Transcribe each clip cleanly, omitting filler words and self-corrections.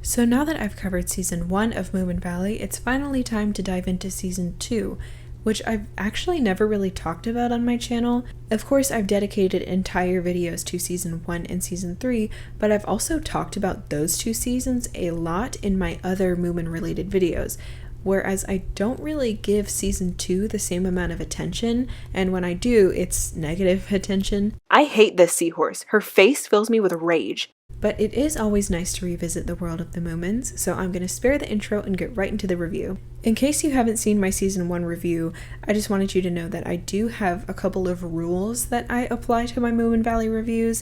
So now that I've covered season 1 of Moominvalley, it's finally time to dive into season 2, which I've actually never really talked about on my channel. Of course, I've dedicated entire videos to season 1 and season 3, but I've also talked about those two seasons a lot in my other Moomin related videos, whereas I don't really give season 2 the same amount of attention, and when I do, it's negative attention. I hate this seahorse. Her face fills me with rage. But it is always nice to revisit the world of the Moomins, so I'm going to spare the intro and get right into the review. In case you haven't seen my season 1 review, I just wanted you to know that I do have a couple of rules that I apply to my Moominvalley reviews.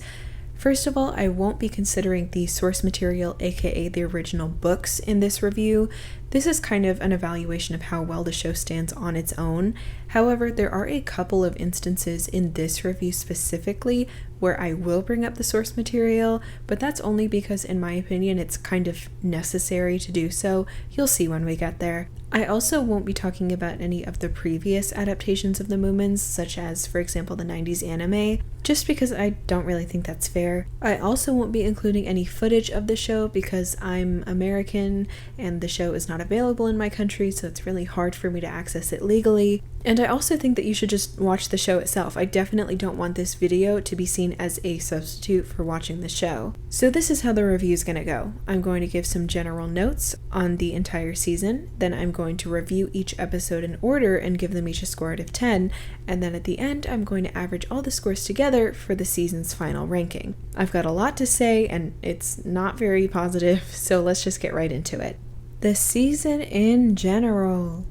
First of all, I won't be considering the source material, aka the original books, in this review. This is kind of an evaluation of how well the show stands on its own. However, there are a couple of instances in this review specifically where I will bring up the source material, but that's only because, in my opinion, it's kind of necessary to do so. You'll see when we get there. I also won't be talking about any of the previous adaptations of the Moomins, such as, for example, the 90s anime, just because I don't really think that's fair. I also won't be including any footage of the show because I'm American and the show is not available in my country, so it's really hard for me to access it legally. And I also think that you should just watch the show itself. I definitely don't want this video to be seen as a substitute for watching the show. So this is how the review is going to go. I'm going to give some general notes on the entire season, then I'm going to review each episode in order and give them each a score out of 10, and then at the end I'm going to average all the scores together for the season's final ranking. I've got a lot to say and it's not very positive, so let's just get right into it. The season in general.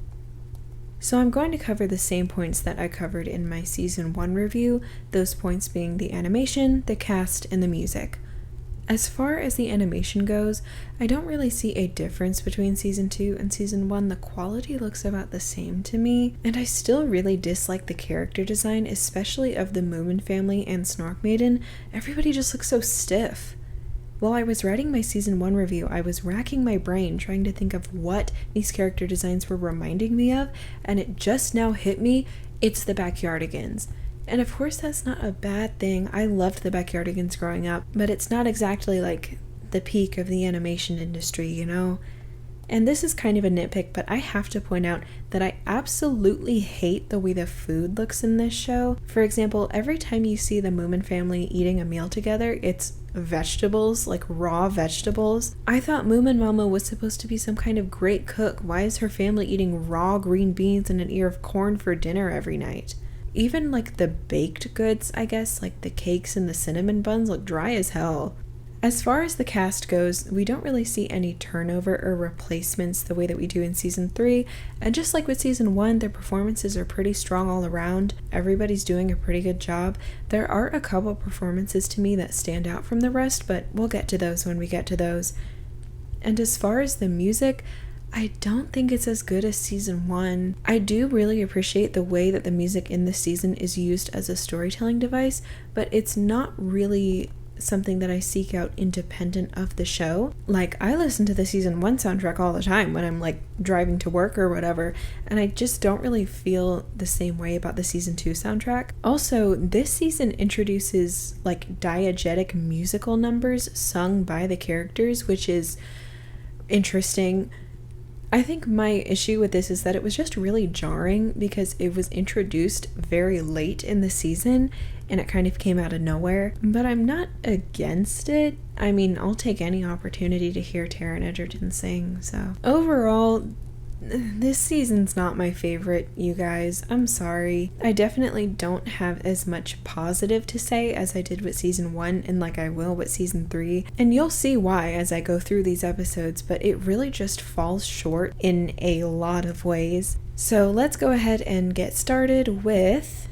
So I'm going to cover the same points that I covered in my season 1 review, those points being the animation, the cast, and the music. As far as the animation goes, I don't really see a difference between season 2 and season 1. The quality looks about the same to me, and I still really dislike the character design, especially of the Moomin family and Snork Maiden. Everybody just looks so stiff. While I was writing my season 1 review, I was racking my brain trying to think of what these character designs were reminding me of, and it just now hit me, it's the Backyardigans. And of course that's not a bad thing. I loved the Backyardigans growing up, but it's not exactly like the peak of the animation industry, you know? And this is kind of a nitpick, but I have to point out that I absolutely hate the way the food looks in this show. For example, every time you see the Moomin family eating a meal together, it's vegetables, like raw vegetables. I thought Moomin Mama was supposed to be some kind of great cook. Why is her family eating raw green beans and an ear of corn for dinner every night? Even like the baked goods, I guess, like the cakes and the cinnamon buns look dry as hell. As far as the cast goes, we don't really see any turnover or replacements the way that we do in season 3, and just like with season 1, their performances are pretty strong all around. Everybody's doing a pretty good job. There are a couple performances to me that stand out from the rest, but we'll get to those when we get to those. And as far as the music, I don't think it's as good as season 1. I do really appreciate the way that the music in this season is used as a storytelling device, but it's not really something that I seek out independent of the show. Like, I listen to the season 1 soundtrack all the time when I'm like driving to work or whatever, and I just don't really feel the same way about the season 2 soundtrack. Also, this season introduces like diegetic musical numbers sung by the characters, which is interesting. I think my issue with this is that it was just really jarring because it was introduced very late in the season and it kind of came out of nowhere, but I'm not against it. I mean, I'll take any opportunity to hear Taron Egerton sing, so. Overall, this season's not my favorite, you guys. I'm sorry. I definitely don't have as much positive to say as I did with season 1 and like I will with season 3. And you'll see why as I go through these episodes, but it really just falls short in a lot of ways. So let's go ahead and get started with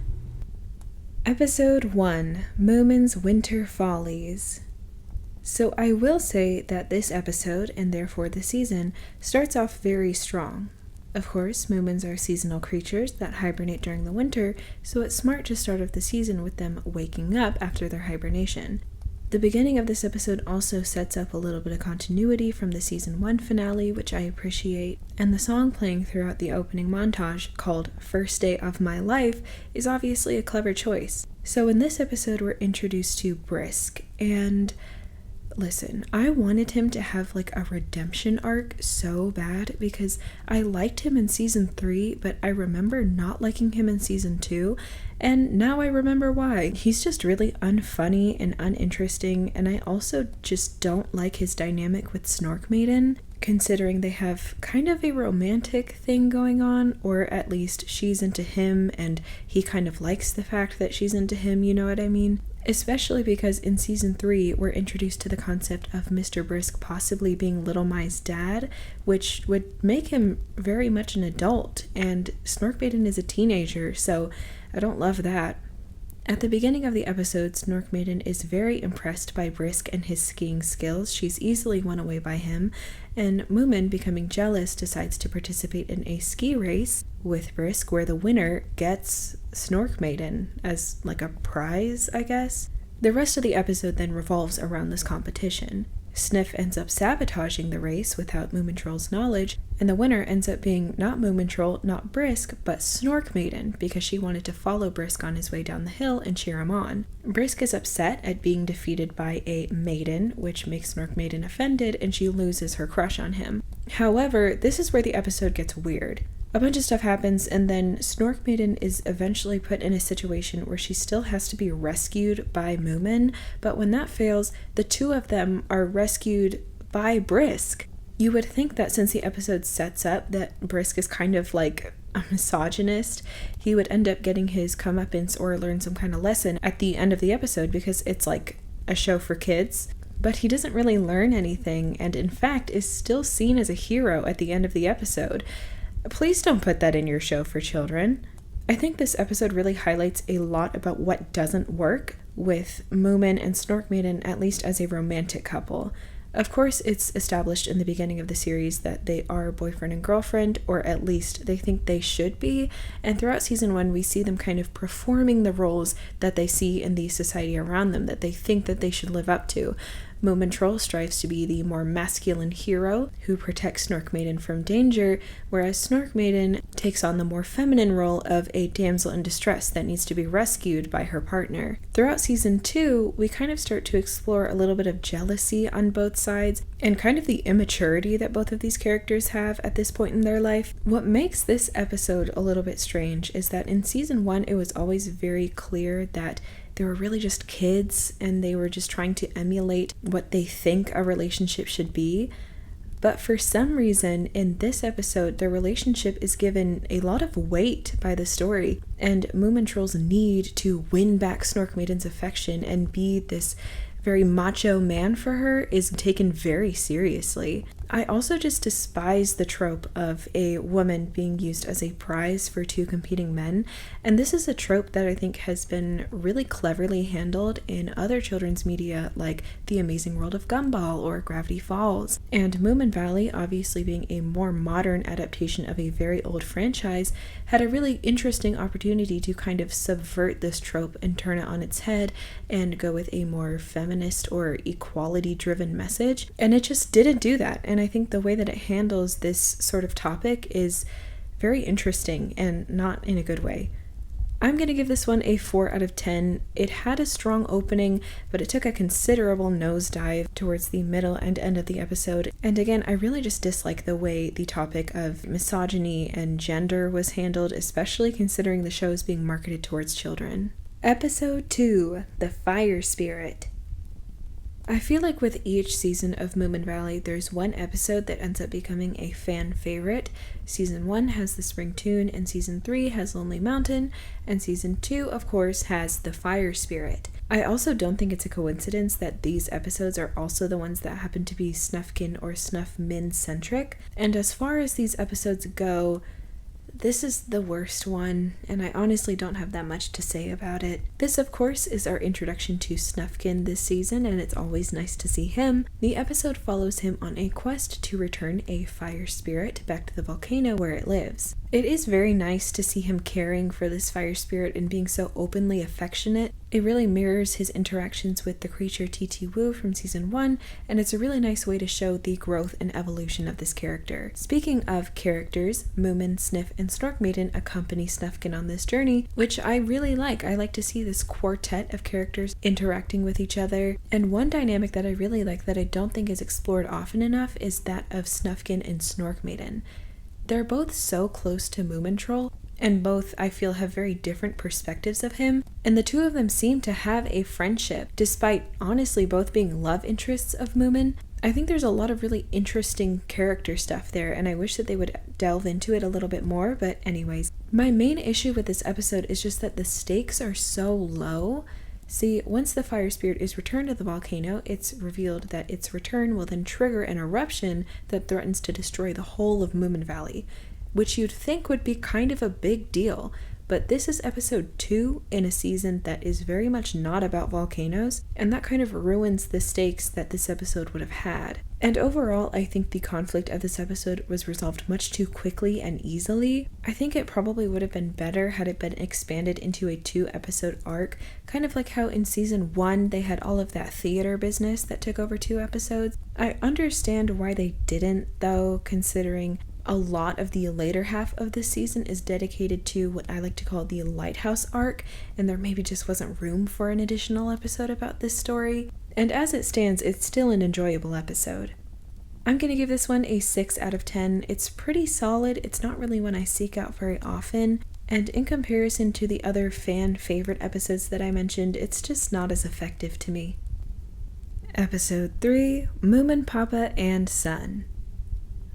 Episode 1, Moomin's Winter Follies. So I will say that this episode, and therefore the season, starts off very strong. Of course, Moomins are seasonal creatures that hibernate during the winter, so it's smart to start off the season with them waking up after their hibernation. The beginning of this episode also sets up a little bit of continuity from the season 1 finale, which I appreciate, and the song playing throughout the opening montage, called First Day of My Life, is obviously a clever choice. So in this episode we're introduced to Brisk, and Listen, I wanted him to have like a redemption arc so bad because I liked him in season 3, but I remember not liking him in season 2, and now I remember why. He's just really unfunny and uninteresting, and I also just don't like his dynamic with Snork Maiden, considering they have kind of a romantic thing going on, or at least she's into him and he kind of likes the fact that she's into him, you know what I mean? Especially because in season 3, we're introduced to the concept of Mr. Brisk possibly being Little Mai's dad, which would make him very much an adult, and Snork Maiden is a teenager, so I don't love that. At the beginning of the episode, Snork Maiden is very impressed by Brisk and his skiing skills. She's easily won away by him, and Moomin, becoming jealous, decides to participate in a ski race with Brisk where the winner gets Snork Maiden as like a prize, I guess. The rest of the episode then revolves around this competition. Sniff ends up sabotaging the race without Moomintroll's knowledge, and the winner ends up being not Moomintroll, not Brisk, but Snork Maiden, because she wanted to follow Brisk on his way down the hill and cheer him on. Brisk is upset at being defeated by a maiden, which makes Snork Maiden offended, and she loses her crush on him. However, this is where the episode gets weird. A bunch of stuff happens, and then Snork Maiden is eventually put in a situation where she still has to be rescued by Moomin, but when that fails, the two of them are rescued by Brisk. You would think that since the episode sets up that Brisk is kind of like a misogynist, he would end up getting his comeuppance or learn some kind of lesson at the end of the episode because it's like a show for kids. But he doesn't really learn anything, and in fact is still seen as a hero at the end of the episode. Please don't put that in your show for children. I think this episode really highlights a lot about what doesn't work with Moomin and Snork Maiden, at least as a romantic couple. Of course, it's established in the beginning of the series that they are boyfriend and girlfriend, or at least they think they should be, and throughout season 1 we see them kind of performing the roles that they see in the society around them, that they think that they should live up to. Moomintroll strives to be the more masculine hero who protects Snork Maiden from danger, whereas Snork Maiden takes on the more feminine role of a damsel in distress that needs to be rescued by her partner. Throughout season 2, we kind of start to explore a little bit of jealousy on both sides, and kind of the immaturity that both of these characters have at this point in their life. What makes this episode a little bit strange is that in season 1, it was always very clear that they were really just kids and they were just trying to emulate what they think a relationship should be. But for some reason, in this episode, their relationship is given a lot of weight by the story, and Moomintroll's need to win back Snork Maiden's affection and be this very macho man for her is taken very seriously. I also just despise the trope of a woman being used as a prize for two competing men, and this is a trope that I think has been really cleverly handled in other children's media like The Amazing World of Gumball or Gravity Falls. And Moominvalley, obviously being a more modern adaptation of a very old franchise, had a really interesting opportunity to kind of subvert this trope and turn it on its head and go with a more feminist or equality-driven message, and it just didn't do that. And I think the way that it handles this sort of topic is very interesting and not in a good way. I'm going to give this one a 4 out of 10. It had a strong opening, but it took a considerable nosedive towards the middle and end of the episode. And again, I really just dislike the way the topic of misogyny and gender was handled, especially considering the show is being marketed towards children. Episode 2, The Fire Spirit. I feel like with each season of Moominvalley, there's one episode that ends up becoming a fan favorite. Season 1 has the Spring Tune, and Season 3 has Lonely Mountain, and Season 2, of course, has The Fire Spirit. I also don't think it's a coincidence that these episodes are also the ones that happen to be Snufkin or Snuff-Min centric. And as far as these episodes go, this is the worst one, and I honestly don't have that much to say about it. This, of course, is our introduction to Snufkin this season, and it's always nice to see him. The episode follows him on a quest to return a fire spirit back to the volcano where it lives. It is very nice to see him caring for this fire spirit and being so openly affectionate. It really mirrors his interactions with the creature TT Wu from season 1, and it's a really nice way to show the growth and evolution of this character. Speaking of characters, Moomin, Sniff, and Snork Maiden accompany Snufkin on this journey, which I really like. I like to see this quartet of characters interacting with each other, and one dynamic that I really like that I don't think is explored often enough is that of Snufkin and Snork Maiden. They're both so close to Moomintroll, and both, I feel, have very different perspectives of him, and the two of them seem to have a friendship, despite honestly both being love interests of Moomin. I think there's a lot of really interesting character stuff there, and I wish that they would delve into it a little bit more, but anyways. My main issue with this episode is just that the stakes are so low. See, once the fire spirit is returned to the volcano, it's revealed that its return will then trigger an eruption that threatens to destroy the whole of Moominvalley, which you'd think would be kind of a big deal. But this is episode 2 in a season that is very much not about volcanoes, and that kind of ruins the stakes that this episode would have had. And overall, I think the conflict of this episode was resolved much too quickly and easily. I think it probably would have been better had it been expanded into a 2-episode arc, kind of like how in season 1 they had all of that theater business that took over 2 episodes. I understand why they didn't, though, considering a lot of the later half of this season is dedicated to what I like to call the lighthouse arc, and there maybe just wasn't room for an additional episode about this story. And as it stands, it's still an enjoyable episode. I'm going to give this one a 6 out of 10. It's pretty solid. It's not really one I seek out very often, and in comparison to the other fan favorite episodes that I mentioned, it's just not as effective to me. Episode 3, Moomin Papa and Son.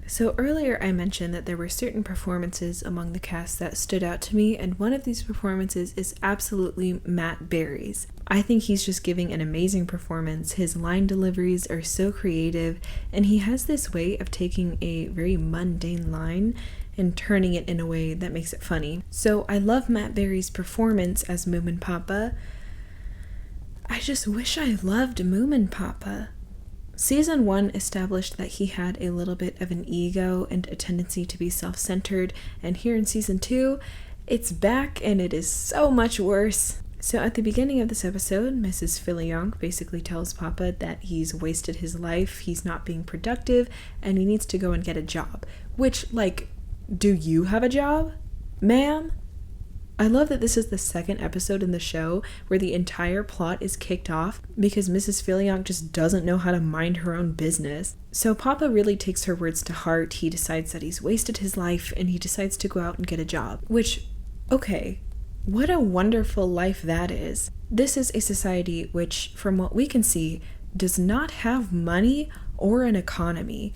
So earlier I mentioned that there were certain performances among the cast that stood out to me, and one of these performances is absolutely Matt Berry's. I think he's just giving an amazing performance. His line deliveries are so creative, and he has this way of taking a very mundane line and turning it in a way that makes it funny. So I love Matt Berry's performance as Moomin Papa. I just wish I loved Moomin Papa. Season 1 established that he had a little bit of an ego and a tendency to be self-centered, and here in season 2, it's back and it is so much worse. So at the beginning of this episode, Mrs. Filion basically tells Papa that he's wasted his life, he's not being productive, and he needs to go and get a job. Which, like, do you have a job, ma'am? I love that this is the 2nd episode in the show where the entire plot is kicked off because Mrs. Filion just doesn't know how to mind her own business. So Papa really takes her words to heart. He decides that he's wasted his life and he decides to go out and get a job. Which, okay, what a wonderful life that is. This is a society which, from what we can see, does not have money or an economy.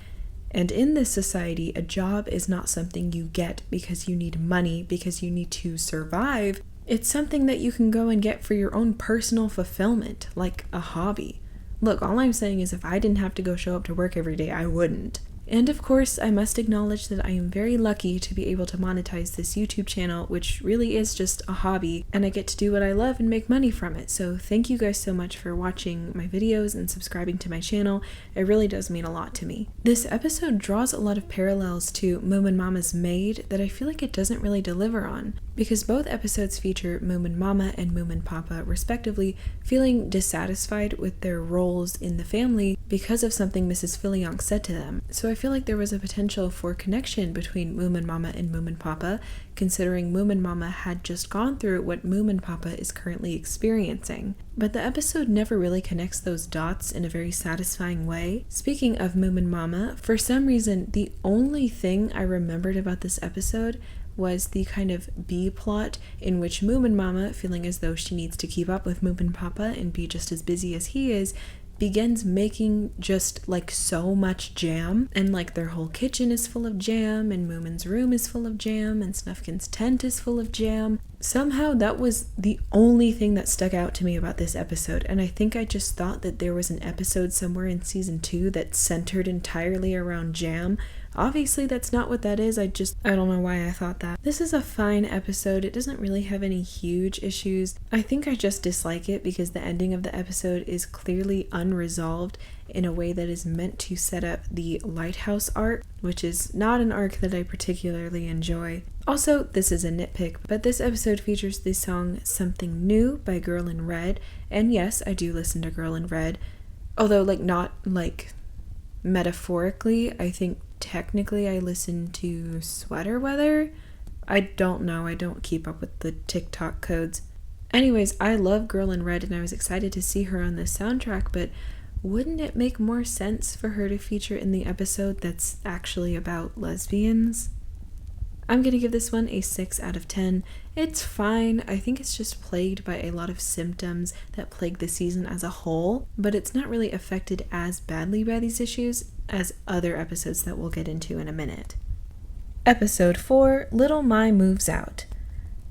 And in this society, a job is not something you get because you need money, because you need to survive. It's something that you can go and get for your own personal fulfillment, like a hobby. Look, all I'm saying is if I didn't have to go show up to work every day, I wouldn't. And of course, I must acknowledge that I am very lucky to be able to monetize this YouTube channel, which really is just a hobby, and I get to do what I love and make money from it. So thank you guys so much for watching my videos and subscribing to my channel. It really does mean a lot to me. This episode draws a lot of parallels to Moomin Mama's Maid that I feel like it doesn't really deliver on, because both episodes feature Moomin Mama and Moomin Papa, respectively, feeling dissatisfied with their roles in the family because of something Mrs. Filion said to them. So I feel like there was a potential for connection between Moomin Mama and Moomin Papa, considering Moomin Mama had just gone through what Moomin Papa is currently experiencing. But the episode never really connects those dots in a very satisfying way. Speaking of Moomin Mama, for some reason, the only thing I remembered about this episode was the kind of B plot in which Moomin Mama, feeling as though she needs to keep up with Moomin Papa and be just as busy as he is, begins making just like so much jam, and like their whole kitchen is full of jam, and Moomin's room is full of jam, and Snufkin's tent is full of jam. Somehow that was the only thing that stuck out to me about this episode, and I think I just thought that there was an episode somewhere in season 2 that centered entirely around jam. Obviously that's not what that is. I don't know why I thought that. This is a fine episode. It doesn't really have any huge issues. I think I just dislike it because the ending of the episode is clearly unresolved, in a way that is meant to set up the lighthouse arc, which is not an arc that I particularly enjoy. Also, this is a nitpick, but this episode features the song Something New by Girl in Red, and yes, I do listen to Girl in Red, although not metaphorically. I think technically I listen to Sweater Weather. I don't know, I don't keep up with the TikTok codes. Anyways, I love Girl in Red and I was excited to see her on this soundtrack, but wouldn't it make more sense for her to feature in the episode that's actually about lesbians? I'm gonna give this one a 6 out of 10. It's fine. I think it's just plagued by a lot of symptoms that plague the season as a whole, but it's not really affected as badly by these issues as other episodes that we'll get into in a minute. Episode 4, Little My Moves Out.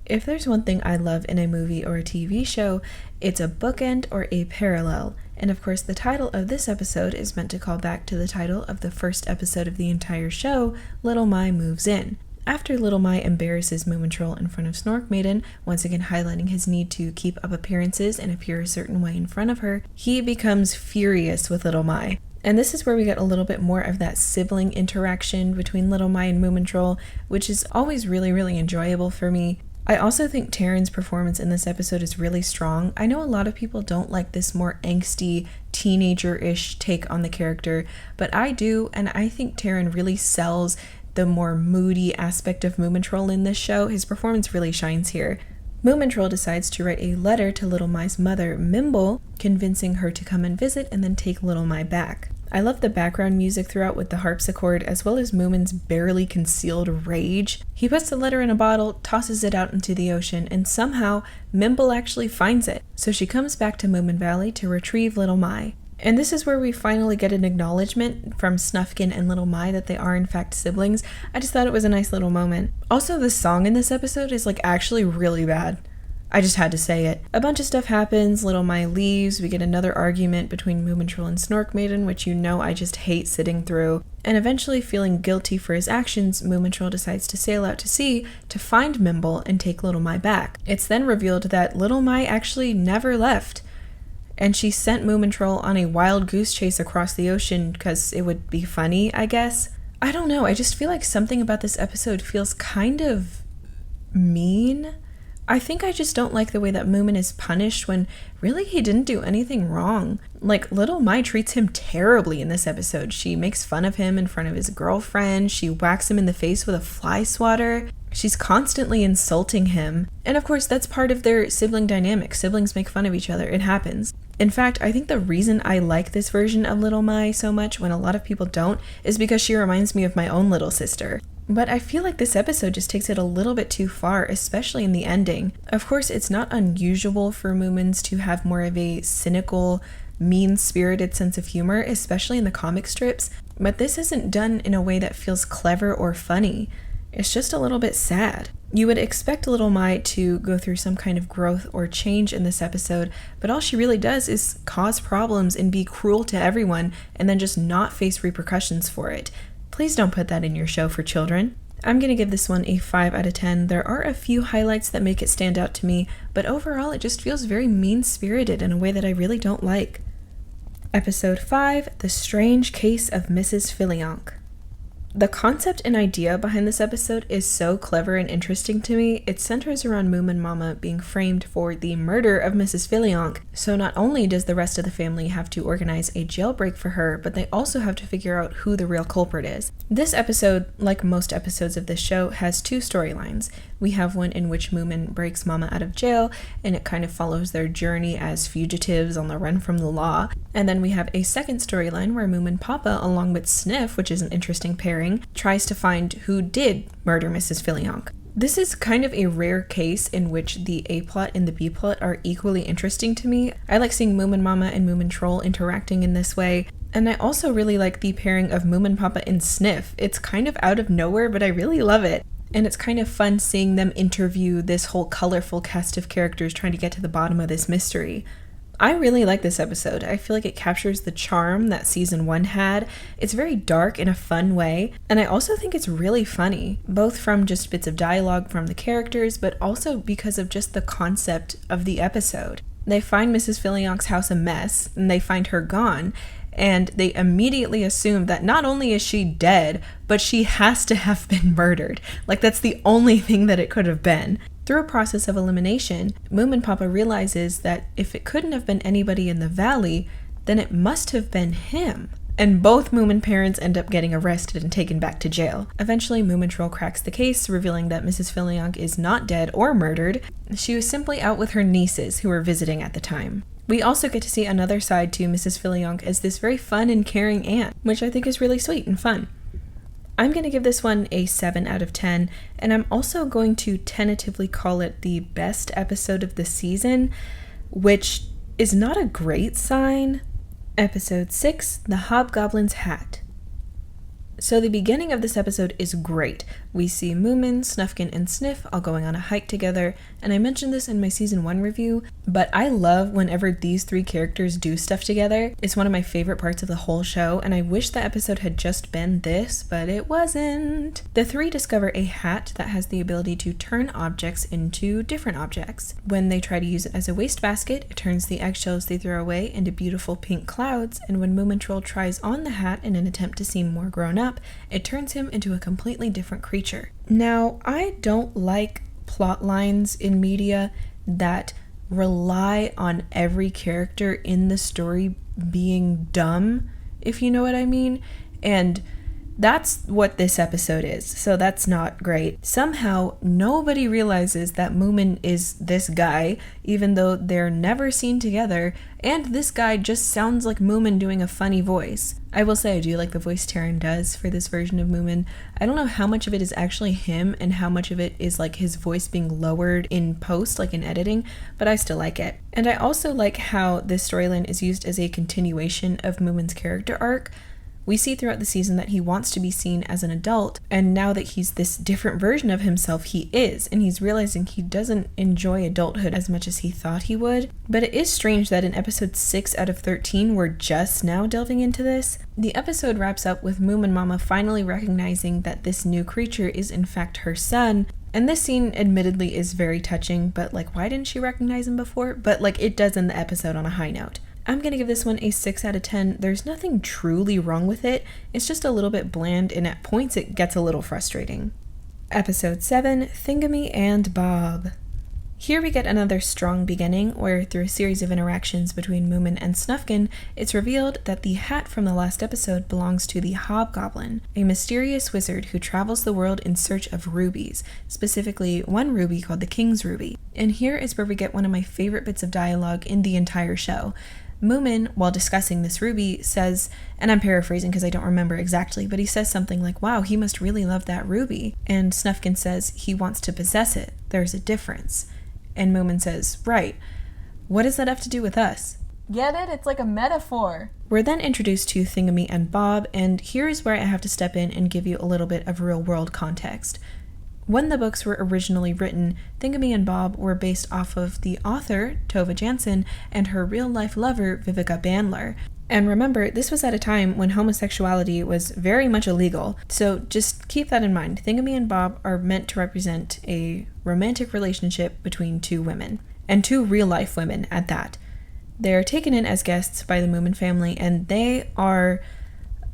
If there's one thing I love in a movie or a TV show, it's a bookend or a parallel. And of course, the title of this episode is meant to call back to the title of the first episode of the entire show, Little My Moves In. After Little My embarrasses Moomintroll in front of Snork Maiden, once again highlighting his need to keep up appearances and appear a certain way in front of her, he becomes furious with Little My. And this is where we get a little bit more of that sibling interaction between Little My and Moomintroll, which is always really, really enjoyable for me. I also think Taryn's performance in this episode is really strong. I know a lot of people don't like this more angsty, teenager-ish take on the character, but I do, and I think Taryn really sells the more moody aspect of Moomintroll in this show. His performance really shines here. Moomintroll decides to write a letter to Little My's mother, Mimble, convincing her to come and visit and then take Little My back. I love the background music throughout with the harpsichord, as well as Moomin's barely concealed rage. He puts the letter in a bottle, tosses it out into the ocean, and somehow Mimble actually finds it. So she comes back to Moominvalley to retrieve Little My. And this is where we finally get an acknowledgement from Snufkin and Little My that they are in fact siblings. I just thought it was a nice little moment. Also, the song in this episode is actually really bad. I just had to say it. A bunch of stuff happens, Little My leaves, we get another argument between Moomintroll and Snork Maiden, which I just hate sitting through. And eventually, feeling guilty for his actions, Moomintroll decides to sail out to sea to find Mimble and take Little My back. It's then revealed that Little My actually never left. And she sent Moomintroll on a wild goose chase across the ocean because it would be funny, I guess. I don't know, I just feel like something about this episode feels kind of mean. I think I just don't like the way that Moomin is punished when really he didn't do anything wrong. Little My treats him terribly in this episode. She makes fun of him in front of his girlfriend. She whacks him in the face with a fly swatter. She's constantly insulting him. And of course, that's part of their sibling dynamic. Siblings make fun of each other. It happens. In fact, I think the reason I like this version of Little My so much when a lot of people don't is because she reminds me of my own little sister. But I feel like this episode just takes it a little bit too far, especially in the ending. Of course, it's not unusual for Moomins to have more of a cynical, mean-spirited sense of humor, especially in the comic strips, but this isn't done in a way that feels clever or funny. It's just a little bit sad. You would expect Little My to go through some kind of growth or change in this episode, but all she really does is cause problems and be cruel to everyone and then just not face repercussions for it. Please don't put that in your show for children. I'm going to give this one a 5 out of 10. There are a few highlights that make it stand out to me, but overall it just feels very mean-spirited in a way that I really don't like. Episode 5, The Strange Case of Mrs. Filionk. The concept and idea behind this episode is so clever and interesting to me. It centers around Moomin Mama being framed for the murder of Mrs. Filionk. So not only does the rest of the family have to organize a jailbreak for her, but they also have to figure out who the real culprit is. This episode, like most episodes of this show, has two storylines. We have one in which Moomin breaks Mama out of jail, and it kind of follows their journey as fugitives on the run from the law. And then we have a second storyline where Moomin Papa, along with Sniff, which is an interesting pairing, tries to find who did murder Mrs. Filionk. This is kind of a rare case in which the A-plot and the B-plot are equally interesting to me. I like seeing Moomin Mama and Moomintroll interacting in this way, and I also really like the pairing of Moomin Papa and Sniff. It's kind of out of nowhere, but I really love it. And it's kind of fun seeing them interview this whole colorful cast of characters trying to get to the bottom of this mystery. I really like this episode. I feel like it captures the charm that season 1 had. It's very dark in a fun way, and I also think it's really funny, both from just bits of dialogue from the characters, but also because of just the concept of the episode. They find Mrs. Filionk's house a mess, and they find her gone, and they immediately assume that not only is she dead, but she has to have been murdered. Like, that's the only thing that it could have been. Through a process of elimination, Moomin Papa realizes that if it couldn't have been anybody in the valley, then it must have been him. And both Moomin parents end up getting arrested and taken back to jail. Eventually, Moomin Troll cracks the case, revealing that Mrs. Filiank is not dead or murdered. She was simply out with her nieces who were visiting at the time. We also get to see another side to Mrs. Filiank as this very fun and caring aunt, which I think is really sweet and fun. I'm going to give this one a 7 out of 10, and I'm also going to tentatively call it the best episode of the season, which is not a great sign. Episode 6, The Hobgoblin's Hat. So the beginning of this episode is great. We see Moomin, Snufkin, and Sniff all going on a hike together, and I mentioned this in my season 1 review, but I love whenever these 3 characters do stuff together. It's one of my favorite parts of the whole show, and I wish the episode had just been this, but it wasn't. The 3 discover a hat that has the ability to turn objects into different objects. When they try to use it as a wastebasket, it turns the eggshells they throw away into beautiful pink clouds, and when Moomin Troll tries on the hat in an attempt to seem more grown up, it turns him into a completely different creature. Now, I don't like plot lines in media that rely on every character in the story being dumb, if you know what I mean, and that's what this episode is, so that's not great. Somehow, nobody realizes that Moomin is this guy, even though they're never seen together, and this guy just sounds like Moomin doing a funny voice. I will say I do like the voice Taran does for this version of Moomin. I don't know how much of it is actually him and how much of it is like his voice being lowered in post, like in editing, but I still like it. And I also like how this storyline is used as a continuation of Moomin's character arc. We see throughout the season that he wants to be seen as an adult, and now that he's this different version of himself, he is, and he's realizing he doesn't enjoy adulthood as much as he thought he would. But it is strange that in episode 6 out of 13, we're just now delving into this. The episode wraps up with Moomin Mama finally recognizing that this new creature is in fact her son, and this scene admittedly is very touching, but like, why didn't she recognize him before? But like, it does end the episode on a high note. I'm going to give this one a 6 out of 10. There's nothing truly wrong with it. It's just a little bit bland, and at points it gets a little frustrating. Episode 7, Thingamy and Bob. Here we get another strong beginning, where through a series of interactions between Moomin and Snufkin, it's revealed that the hat from the last episode belongs to the Hobgoblin, a mysterious wizard who travels the world in search of rubies, specifically one ruby called the King's Ruby. And here is where we get one of my favorite bits of dialogue in the entire show. Moomin, while discussing this ruby, says, and I'm paraphrasing because I don't remember exactly, but he says something like, wow, he must really love that ruby. And Snufkin says he wants to possess it. There's a difference. And Moomin says, right. What does that have to do with us? Get it? It's like a metaphor. We're then introduced to Thingamy and Bob, and here is where I have to step in and give you a little bit of real-world context. When the books were originally written, Thingamy and Bob were based off of the author, Tova Jansen, and her real-life lover, Vivica Bandler. And remember, this was at a time when homosexuality was very much illegal, so just keep that in mind. Thingamy and Bob are meant to represent a romantic relationship between 2 women, and 2 real-life women at that. They're taken in as guests by the Moomin family, and they are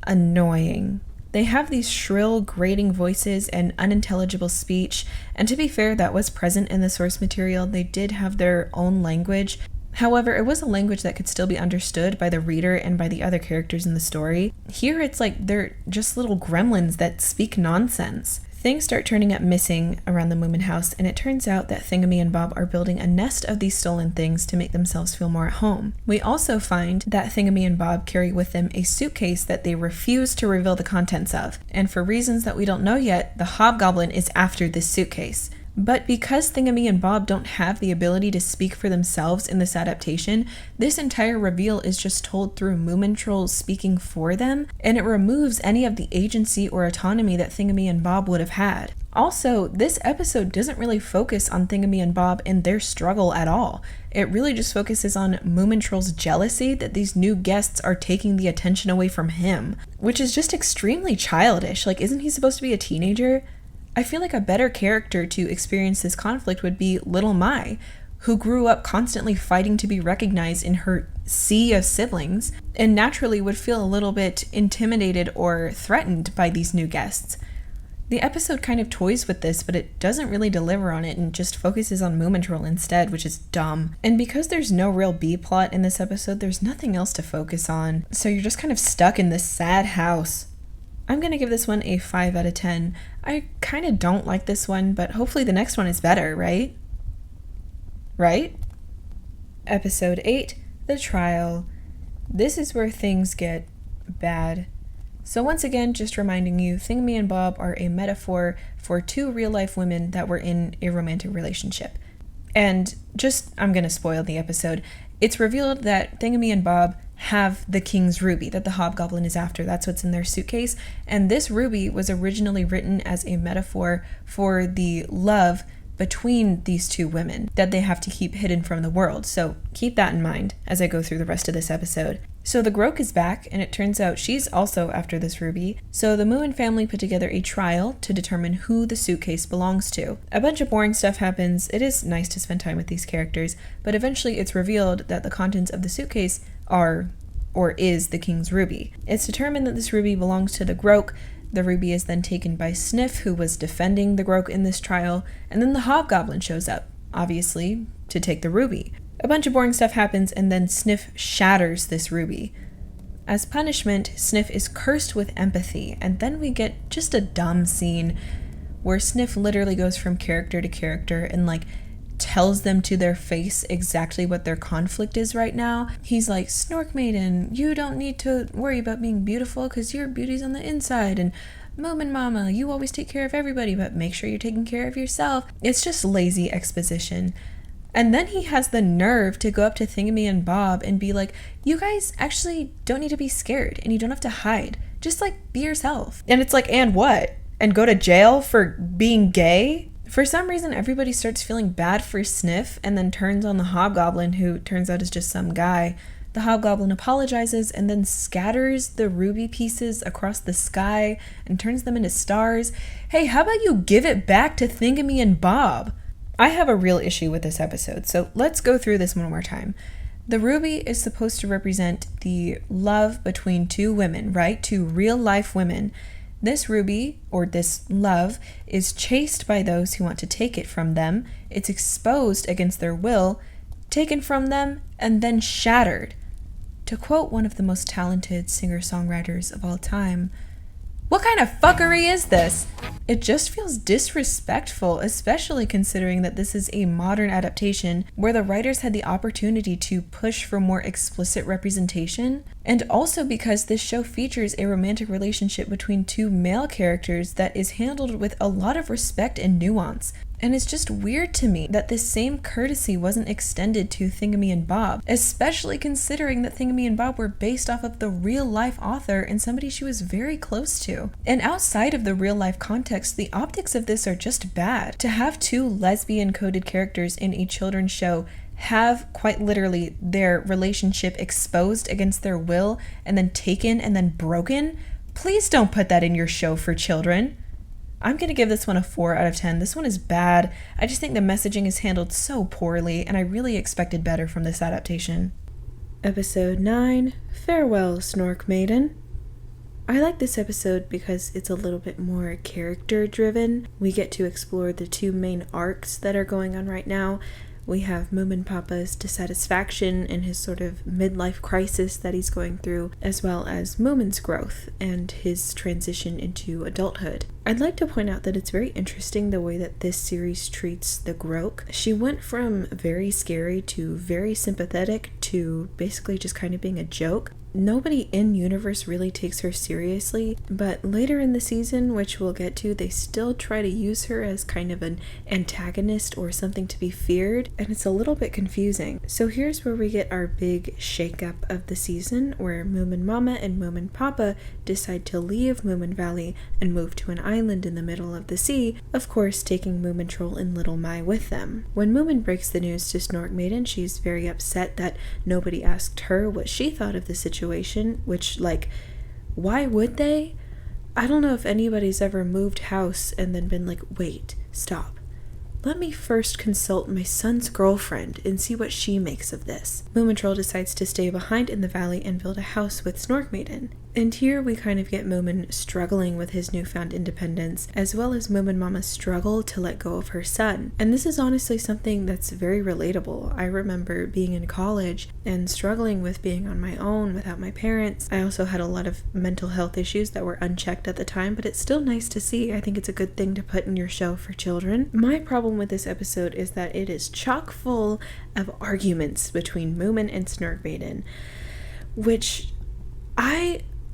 annoying. They have these shrill, grating voices and unintelligible speech, and to be fair, that was present in the source material. They did have their own language. However, it was a language that could still be understood by the reader and by the other characters in the story. Here, it's like they're just little gremlins that speak nonsense. Things start turning up missing around the Moomin house, and it turns out that Thingamy and Bob are building a nest of these stolen things to make themselves feel more at home. We also find that Thingamy and Bob carry with them a suitcase that they refuse to reveal the contents of, and for reasons that we don't know yet, the Hobgoblin is after this suitcase. But because Thingamy and Bob don't have the ability to speak for themselves in this adaptation, this entire reveal is just told through Moomin Trolls speaking for them, and it removes any of the agency or autonomy that Thingamy and Bob would have had. Also, this episode doesn't really focus on Thingamy and Bob and their struggle at all. It really just focuses on Moomin Troll's jealousy that these new guests are taking the attention away from him, which is just extremely childish. Like, isn't he supposed to be a teenager? I feel like a better character to experience this conflict would be Little Mai. who grew up constantly fighting to be recognized in her sea of siblings, and naturally would feel a little bit intimidated or threatened by these new guests. The episode kind of toys with this, but it doesn't really deliver on it and just focuses on Moomintroll instead, which is dumb. And because there's no real B-plot in this episode, there's nothing else to focus on, so you're just kind of stuck in this sad house. I'm gonna give this one a 5 out of 10. I kind of don't like this one, but hopefully the next one is better, right? Right? Episode 8, The Trial. This is where things get bad. So once again, just reminding you, Thingamy and Bob are a metaphor for two real-life women that were in a romantic relationship. And I'm gonna spoil the episode. It's revealed that Thingamy and Bob have the King's Ruby that the Hobgoblin is after. That's what's in their suitcase. And this ruby was originally written as a metaphor for the love between these two women that they have to keep hidden from the world. So keep that in mind as I go through the rest of this episode. So the Groke is back, and it turns out she's also after this ruby. So the Moomin family put together a trial to determine who the suitcase belongs to. A bunch of boring stuff happens. It is nice to spend time with these characters, but eventually it's revealed that the contents of the suitcase is the King's Ruby. It's determined that this ruby belongs to the Groke. The ruby is then taken by Sniff, who was defending the Groke in this trial, and then the Hobgoblin shows up, obviously, to take the ruby. A bunch of boring stuff happens, and then Sniff shatters this ruby. As punishment, Sniff is cursed with empathy, and then we get just a dumb scene where Sniff literally goes from character to character and tells them to their face exactly what their conflict is right now. He's like, Snork Maiden, you don't need to worry about being beautiful because your beauty's on the inside, and Moomin Mama, you always take care of everybody, but make sure you're taking care of yourself. It's just lazy exposition. And then he has the nerve to go up to Thingamy and Bob and be like, you guys actually don't need to be scared, and you don't have to hide. Just be yourself. And it's like, and what? And go to jail for being gay? For some reason, everybody starts feeling bad for Sniff and then turns on the Hobgoblin, who turns out is just some guy. The Hobgoblin apologizes and then scatters the ruby pieces across the sky and turns them into stars. Hey, how about you give it back to Thingamy and Bob? I have a real issue with this episode, so let's go through this one more time. The ruby is supposed to represent the love between two women, right? Two real-life women. This ruby, or this love, is chased by those who want to take it from them. It's exposed against their will, taken from them, and then shattered. To quote one of the most talented singer-songwriters of all time, what kind of fuckery is this? It just feels disrespectful, especially considering that this is a modern adaptation where the writers had the opportunity to push for more explicit representation, and also because this show features a romantic relationship between two male characters that is handled with a lot of respect and nuance. And it's just weird to me that this same courtesy wasn't extended to Thingamy and Bob, especially considering that Thingamy and Bob were based off of the real-life author and somebody she was very close to. And outside of the real-life context, the optics of this are just bad. To have two lesbian-coded characters in a children's show have quite literally their relationship exposed against their will and then taken and then broken, please don't put that in your show for children. I'm going to give this one a 4 out of 10. This one is bad. I just think the messaging is handled so poorly, and I really expected better from this adaptation. Episode 9, Farewell, Snork Maiden. I like this episode because it's a little bit more character-driven. We get to explore the two main arcs that are going on right now. We have Moomin Papa's dissatisfaction and his sort of midlife crisis that he's going through, as well as Moomin's growth and his transition into adulthood. I'd like to point out that it's very interesting the way that this series treats the Groke. She went from very scary to very sympathetic to basically just kind of being a joke. Nobody in universe really takes her seriously, but later in the season, which we'll get to, they still try to use her as kind of an antagonist or something to be feared, and it's a little bit confusing. So here's where we get our big shakeup of the season, where Moomin Mama and Moomin Papa decide to leave Moominvalley and move to an island in the middle of the sea, of course taking Moomintroll and Little Mai with them. When Moomin breaks the news to Snork Maiden, she's very upset that nobody asked her what she thought of the situation, which, why would they? I don't know if anybody's ever moved house and then been like, wait, stop. Let me first consult my son's girlfriend and see what she makes of this. Moomintroll decides to stay behind in the valley and build a house with Snorkmaiden. And here we kind of get Moomin struggling with his newfound independence, as well as Moomin Mama's struggle to let go of her son. And this is honestly something that's very relatable. I remember being in college and struggling with being on my own without my parents. I also had a lot of mental health issues that were unchecked at the time, but it's still nice to see. I think it's a good thing to put in your show for children. My problem with this episode is that it is chock full of arguments between Moomin and Snorkmaiden, which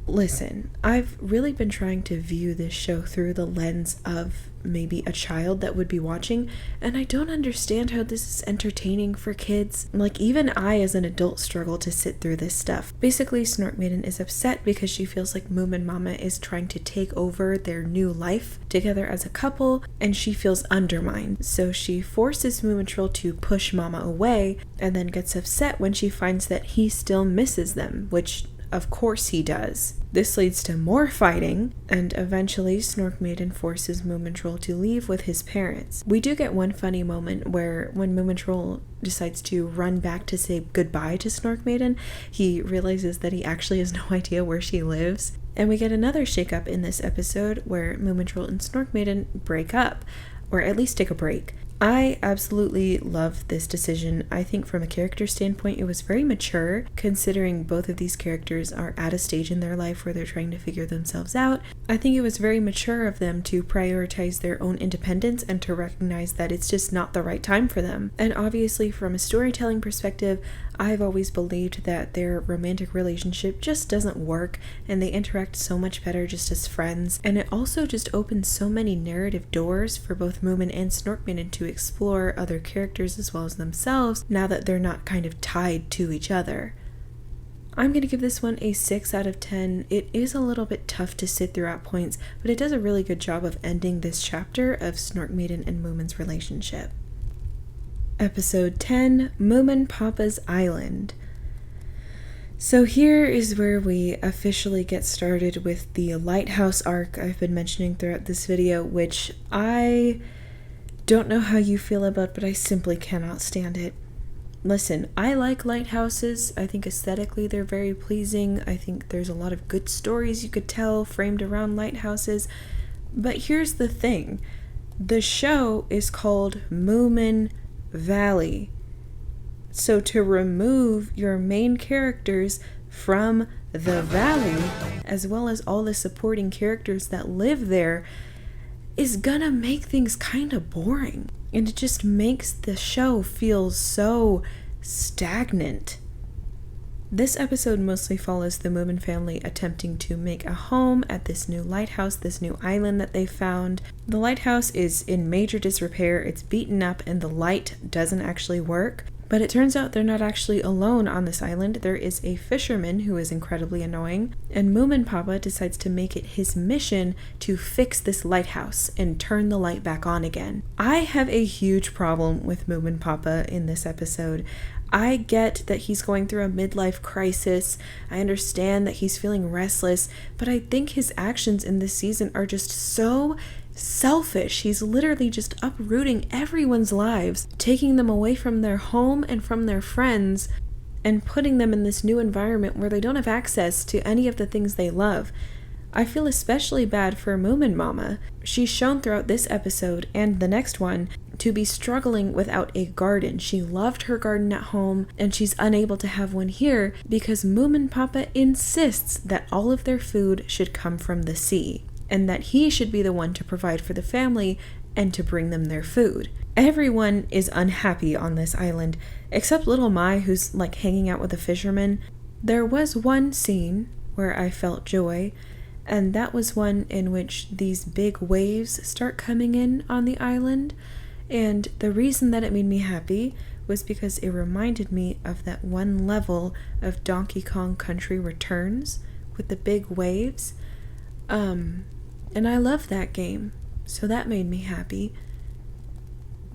Listen, I've really been trying to view this show through the lens of maybe a child that would be watching, and I don't understand how this is entertaining for kids. Like, even I as an adult struggle to sit through this stuff. Basically, Snorkmaiden is upset because she feels like Moomin Mama is trying to take over their new life together as a couple, and she feels undermined. So she forces Moomintroll to push Mama away, and then gets upset when she finds that he still misses them, which of course he does. This leads to more fighting, and eventually Snorkmaiden forces Moomintroll to leave with his parents. We do get one funny moment where when Moomintroll decides to run back to say goodbye to Snorkmaiden, he realizes that he actually has no idea where she lives. And we get another shakeup in this episode where Moomintroll and Snorkmaiden break up, or at least take a break. I absolutely love this decision. I think from a character standpoint, it was very mature, considering both of these characters are at a stage in their life where they're trying to figure themselves out. I think it was very mature of them to prioritize their own independence and to recognize that it's just not the right time for them. And obviously, from a storytelling perspective, I've always believed that their romantic relationship just doesn't work, and they interact so much better just as friends. And it also just opens so many narrative doors for both Moomin and Snorkmaiden to explore other characters as well as themselves, now that they're not kind of tied to each other. I'm going to give this one a 6 out of 10. It is a little bit tough to sit through at points, but it does a really good job of ending this chapter of Snorkmaiden and Moomin's relationship. Episode 10, Moomin Papa's Island. So here is where we officially get started with the lighthouse arc I've been mentioning throughout this video, which I don't know how you feel about, but I simply cannot stand it. Listen, I like lighthouses. I think aesthetically they're very pleasing. I think there's a lot of good stories you could tell framed around lighthouses. But here's the thing. The show is called Moominvalley. So to remove your main characters from the valley, as well as all the supporting characters that live there, is gonna make things kind of boring. And it just makes the show feel so stagnant. This episode mostly follows the Moomin family attempting to make a home at this new lighthouse, this new island that they found. The lighthouse is in major disrepair, it's beaten up, and the light doesn't actually work. But it turns out they're not actually alone on this island. There is a fisherman who is incredibly annoying, and Moomin Papa decides to make it his mission to fix this lighthouse and turn the light back on again. I have a huge problem with Moomin Papa in this episode. I get that he's going through a midlife crisis. I understand that he's feeling restless, but I think his actions in this season are just so selfish. He's literally just uprooting everyone's lives, taking them away from their home and from their friends, and putting them in this new environment where they don't have access to any of the things they love. I feel especially bad for Moomin Mama. She's shown throughout this episode and the next one to be struggling without a garden. She loved her garden at home, and she's unable to have one here because Moomin Papa insists that all of their food should come from the sea, and that he should be the one to provide for the family and to bring them their food. Everyone is unhappy on this island, except little Mai, who's like hanging out with a fisherman. There was one scene where I felt joy, and that was one in which these big waves start coming in on the island. And the reason that it made me happy was because it reminded me of that one level of Donkey Kong Country Returns with the big waves. And I love that game, so that made me happy.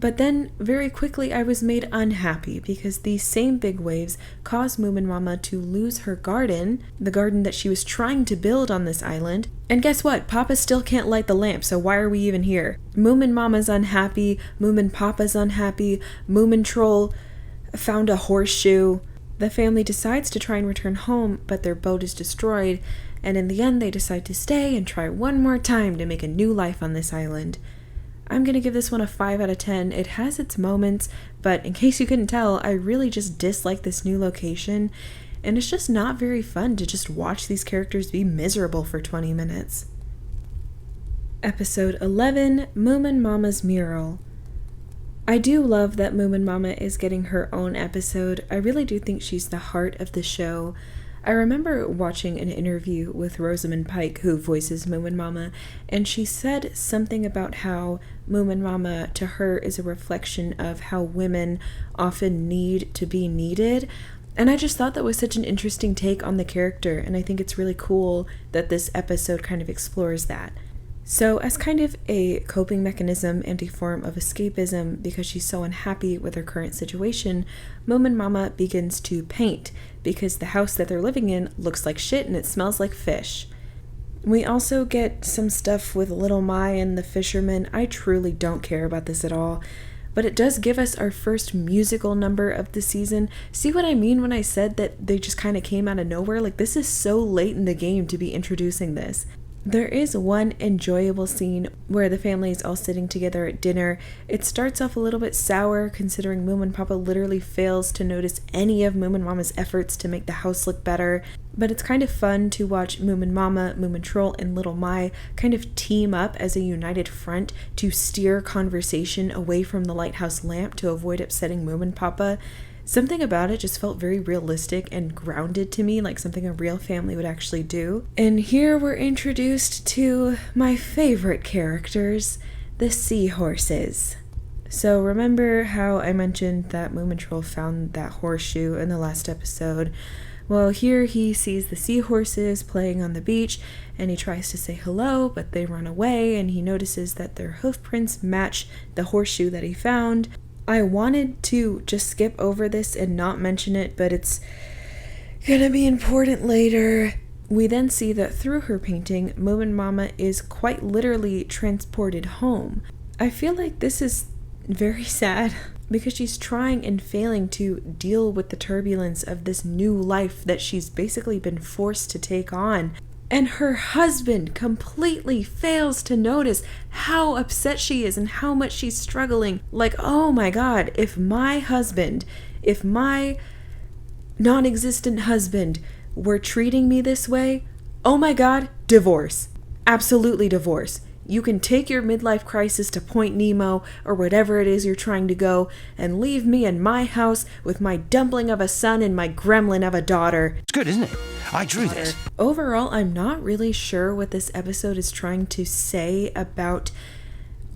But then, very quickly, I was made unhappy because these same big waves caused Moomin Mama to lose her garden, the garden that she was trying to build on this island. And guess what? Papa still can't light the lamp, so why are we even here? Moomin Mama's unhappy, Moomin Papa's unhappy, Moomin Troll found a horseshoe. The family decides to try and return home, but their boat is destroyed, and in the end they decide to stay and try one more time to make a new life on this island. I'm going to give this one a 5 out of 10. It has its moments, but in case you couldn't tell, I really just dislike this new location, and it's just not very fun to just watch these characters be miserable for 20 minutes. Episode 11, Moomin Mama's Mural. I do love that Moomin Mama is getting her own episode. I really do think she's the heart of the show. I remember watching an interview with Rosamund Pike, who voices Moomin Mama, and she said something about how Moomin Mama to her is a reflection of how women often need to be needed. And I just thought that was such an interesting take on the character, and I think it's really cool that this episode kind of explores that. So as kind of a coping mechanism and a form of escapism because she's so unhappy with her current situation, Moomin Mama begins to paint because the house that they're living in looks like shit and it smells like fish. We also get some stuff with Little Mai and the fisherman. I truly don't care about this at all, but it does give us our first musical number of the season. See what I mean when I said that they just kind of came out of nowhere? Like, this is so late in the game to be introducing this. There is one enjoyable scene where the family is all sitting together at dinner. It starts off a little bit sour considering Moomin Papa literally fails to notice any of Moomin Mama's efforts to make the house look better. But it's kind of fun to watch Moomin Mama, Moomin Troll, and Little Mai kind of team up as a united front to steer conversation away from the lighthouse lamp to avoid upsetting Moomin Papa. Something about it just felt very realistic and grounded to me, like something a real family would actually do. And here we're introduced to my favorite characters, the seahorses. So remember how I mentioned that Moomin Troll found that horseshoe in the last episode? Well, here he sees the seahorses playing on the beach, and he tries to say hello, but they run away, and he notices that their hoof prints match the horseshoe that he found. I wanted to just skip over this and not mention it, but it's gonna be important later. We then see that through her painting, Moomin Mama is quite literally transported home. I feel like this is very sad because she's trying and failing to deal with the turbulence of this new life that she's basically been forced to take on. And her husband completely fails to notice how upset she is and how much she's struggling. Like, oh my God, if my non-existent husband were treating me this way, oh my God, divorce. Absolutely divorce. You can take your midlife crisis to Point Nemo or whatever it is you're trying to go and leave me in my house with my dumpling of a son and my gremlin of a daughter. It's good, isn't it? I drew this. Overall, I'm not really sure what this episode is trying to say about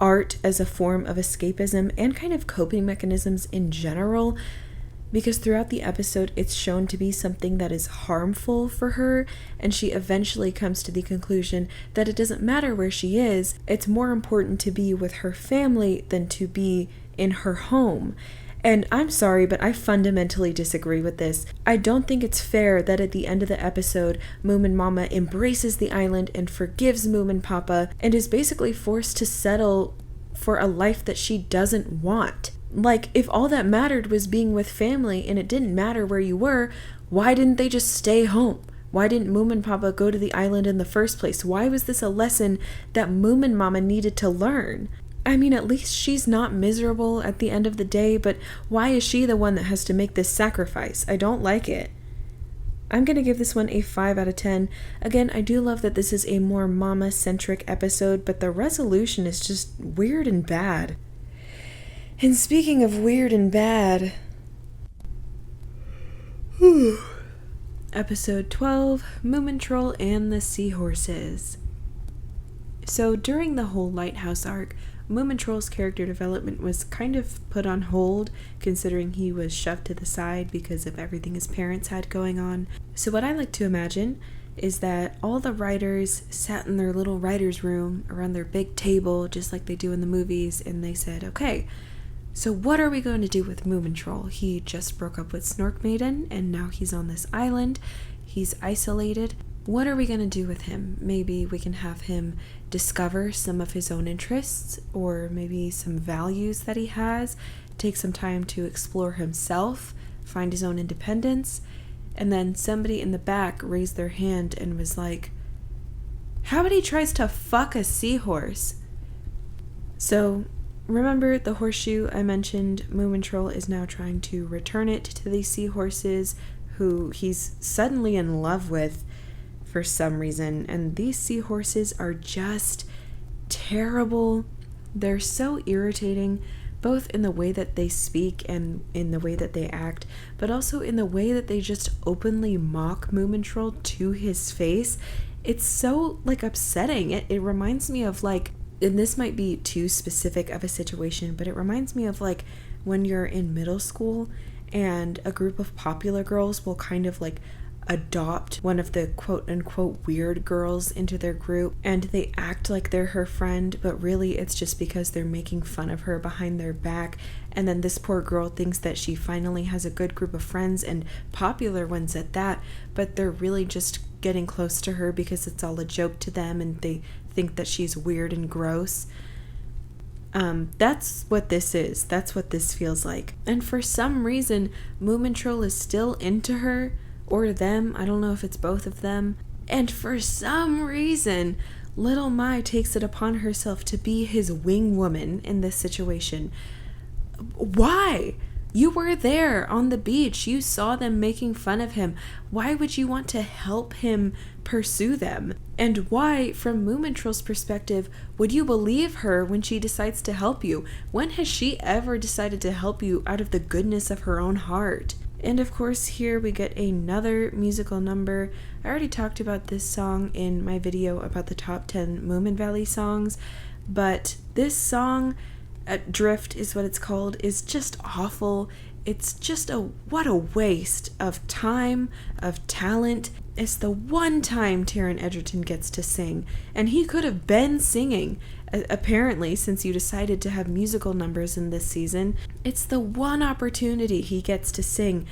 art as a form of escapism and kind of coping mechanisms in general, because throughout the episode it's shown to be something that is harmful for her, and she eventually comes to the conclusion that it doesn't matter where she is, it's more important to be with her family than to be in her home. And I'm sorry, but I fundamentally disagree with this. I don't think it's fair that at the end of the episode, Moomin Mama embraces the island and forgives Moomin Papa and is basically forced to settle for a life that she doesn't want. Like, if all that mattered was being with family and it didn't matter where you were, why didn't they just stay home? Why didn't Moomin Papa go to the island in the first place? Why was this a lesson that Moomin Mama needed to learn? I mean, at least she's not miserable at the end of the day, but why is she the one that has to make this sacrifice? I don't like it. I'm going to give this one a 5 out of 10. Again, I do love that this is a more mama-centric episode, but the resolution is just weird and bad. And speaking of weird and bad, Episode 12, Moomin Troll and the Seahorses. So during the whole lighthouse arc, Moomin Troll's character development was kind of put on hold, considering he was shoved to the side because of everything his parents had going on. So what I like to imagine is that all the writers sat in their little writer's room around their big table, just like they do in the movies, and they said, okay, So what are we going to do with Moomintroll? He just broke up with Snork Maiden, and now he's on this island. He's isolated. What are we going to do with him? Maybe we can have him discover some of his own interests, or maybe some values that he has, take some time to explore himself, find his own independence. And then somebody in the back raised their hand and was like, how about he tries to fuck a seahorse? So remember the horseshoe I mentioned? Moomintroll is now trying to return it to these seahorses who he's suddenly in love with for some reason. And these seahorses are just terrible. They're so irritating, both in the way that they speak and in the way that they act, but also in the way that they just openly mock Moomintroll to his face. It's so, like, upsetting. It reminds me of, like, and this might be too specific of a situation, but it reminds me of, like, when you're in middle school and a group of popular girls will kind of, like, adopt one of the quote-unquote weird girls into their group, and they act like they're her friend, but really it's just because they're making fun of her behind their back. And then this poor girl thinks that she finally has a good group of friends, and popular ones at that, but they're really just getting close to her because it's all a joke to them and they think that she's weird and gross. That's what this is. That's what this feels like. And for some reason, Moomintroll is still into her, or them. I don't know if it's both of them. And for some reason, Little Mai takes it upon herself to be his wing woman in this situation. Why? You were there on the beach. You saw them making fun of him. Why would you want to help him pursue them? And why, from Moomintroll's perspective, would you believe her when she decides to help you? When has she ever decided to help you out of the goodness of her own heart? And of course, here we get another musical number. I already talked about this song in my video about the top 10 Moominvalley songs, but this song, Drift is what it's called, is just awful. It's just what a waste of time, of talent. It's the one time Taron Egerton gets to sing, and he could have been singing, apparently, since you decided to have musical numbers in this season. It's the one opportunity he gets to sing,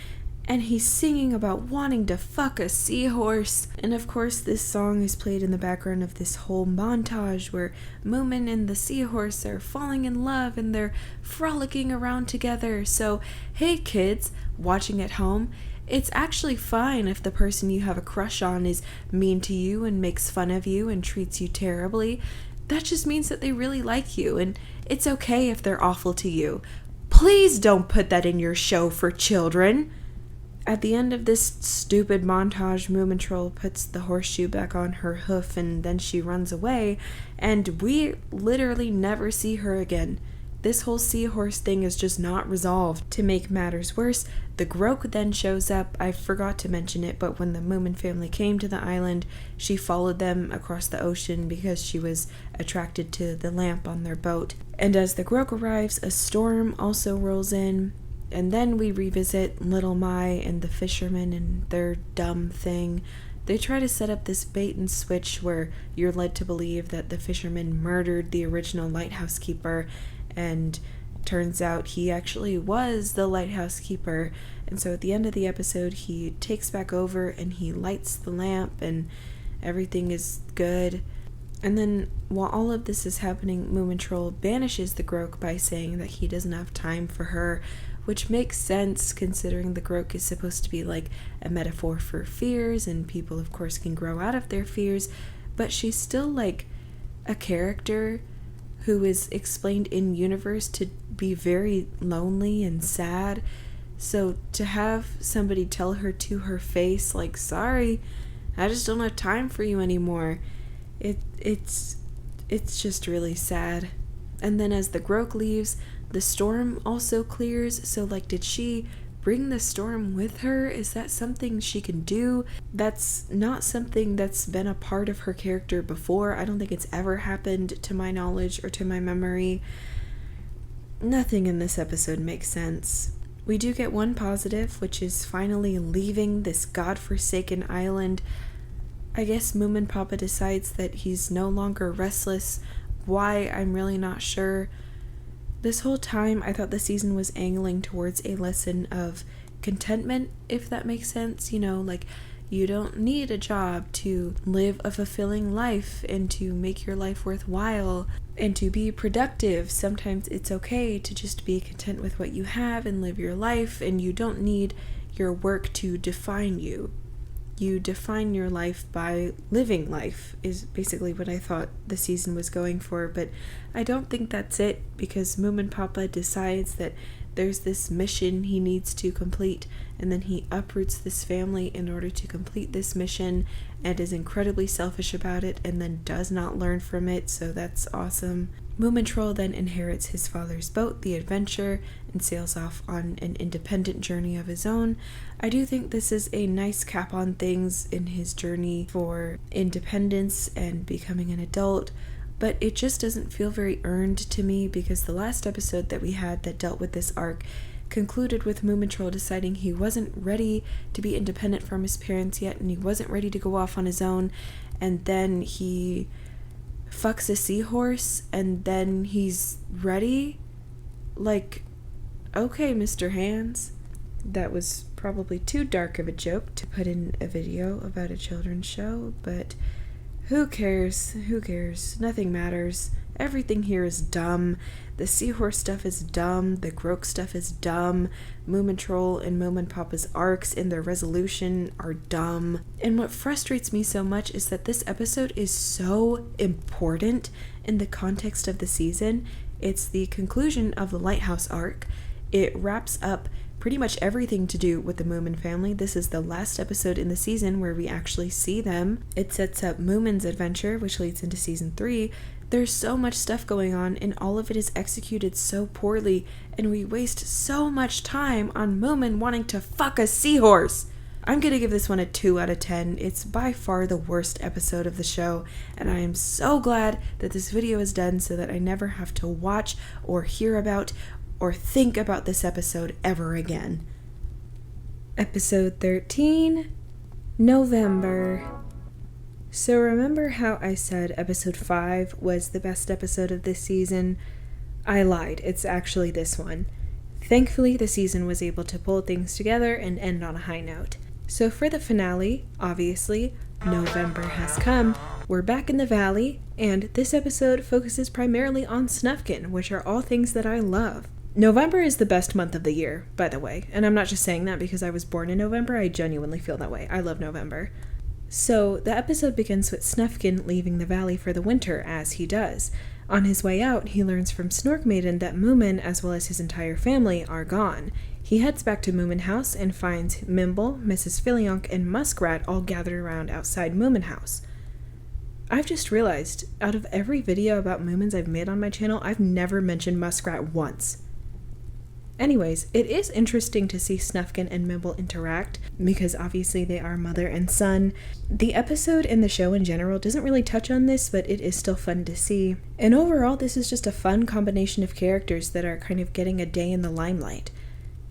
and he's singing about wanting to fuck a seahorse. And of course, this song is played in the background of this whole montage where Moomin and the seahorse are falling in love and they're frolicking around together. So, hey kids, watching at home, it's actually fine if the person you have a crush on is mean to you and makes fun of you and treats you terribly. That just means that they really like you, and it's okay if they're awful to you. Please don't put that in your show for children. At the end of this stupid montage, Moomintroll puts the horseshoe back on her hoof and then she runs away, and we literally never see her again. This whole seahorse thing is just not resolved. To make matters worse, the Groke then shows up. I forgot to mention it, but when the Moomin family came to the island, she followed them across the ocean because she was attracted to the lamp on their boat. And as the Groke arrives, a storm also rolls in. And then we revisit Little Mai and the fishermen and their dumb thing. They try to set up this bait and switch where you're led to believe that the fisherman murdered the original lighthouse keeper, and turns out he actually was the lighthouse keeper. And so at the end of the episode, he takes back over and he lights the lamp and everything is good. And then while all of this is happening, Moomintroll banishes the Groke by saying that he doesn't have time for her, which makes sense considering the Groke is supposed to be like a metaphor for fears, and people of course can grow out of their fears, but she's still like a character who is explained in universe to be very lonely and sad. So to have somebody tell her to her face, like, sorry, I just don't have time for you anymore, it's just really sad. And then as the Groke leaves, the storm also clears. So like, did she bring the storm with her? Is that something she can do? That's not something that's been a part of her character before. I don't think it's ever happened to my knowledge or to my memory. Nothing in this episode makes sense. We do get one positive, which is finally leaving this godforsaken island. I guess Moomin Papa decides that he's no longer restless. Why, I'm really not sure. This whole time, I thought the season was angling towards a lesson of contentment, if that makes sense. Like, you don't need a job to live a fulfilling life and to make your life worthwhile and to be productive. Sometimes it's okay to just be content with what you have and live your life, and you don't need your work to define you. You define your life by living life, is basically what I thought the season was going for, but I don't think that's it, because Moomin Papa decides that there's this mission he needs to complete, and then he uproots this family in order to complete this mission and is incredibly selfish about it and then does not learn from it, so that's awesome. Moomin Troll then inherits his father's boat, the Adventure, and sails off on an independent journey of his own. I do think this is a nice cap on things in his journey for independence and becoming an adult, but it just doesn't feel very earned to me, because the last episode that we had that dealt with this arc concluded with Moomin Troll deciding he wasn't ready to be independent from his parents yet, and he wasn't ready to go off on his own, and then he fucks a seahorse, and then he's ready? Like, okay, Mr. Hands. That was probably too dark of a joke to put in a video about a children's show, but who cares? Who cares? Nothing matters. Everything here is dumb. The seahorse stuff is dumb. The Groke stuff is dumb. Moomin Troll and Moomin Papa's arcs and their resolution are dumb. And what frustrates me so much is that this episode is so important in the context of the season. It's the conclusion of the Lighthouse arc. It wraps up pretty much everything to do with the Moomin family. This is the last episode in the season where we actually see them. It sets up Moomin's adventure, which leads into season 3. There's so much stuff going on, and all of it is executed so poorly, and we waste so much time on Moomin wanting to fuck a seahorse. I'm gonna give this one a 2 out of 10. It's by far the worst episode of the show, and I am so glad that this video is done so that I never have to watch or hear about or think about this episode ever again. Episode 13, November. So remember how I said episode 5 was the best episode of this season? I lied. It's actually this one. Thankfully, the season was able to pull things together and end on a high note. So for the finale, obviously, November has come. We're back in the valley, and this episode focuses primarily on Snufkin, which are all things that I love. November is the best month of the year, by the way, and I'm not just saying that because I was born in November. I genuinely feel that way. I love November. So the episode begins with Snufkin leaving the valley for the winter, as he does. On his way out, he learns from Snork Maiden that Moomin, as well as his entire family, are gone. He heads back to Moomin House and finds Mimble, Mrs. Filionk, and Muskrat all gathered around outside Moomin House. I've just realized, out of every video about Moomins I've made on my channel, I've never mentioned Muskrat once. Anyways, it is interesting to see Snufkin and Mimble interact, because obviously they are mother and son. The episode and the show in general doesn't really touch on this, but it is still fun to see. And overall, this is just a fun combination of characters that are kind of getting a day in the limelight.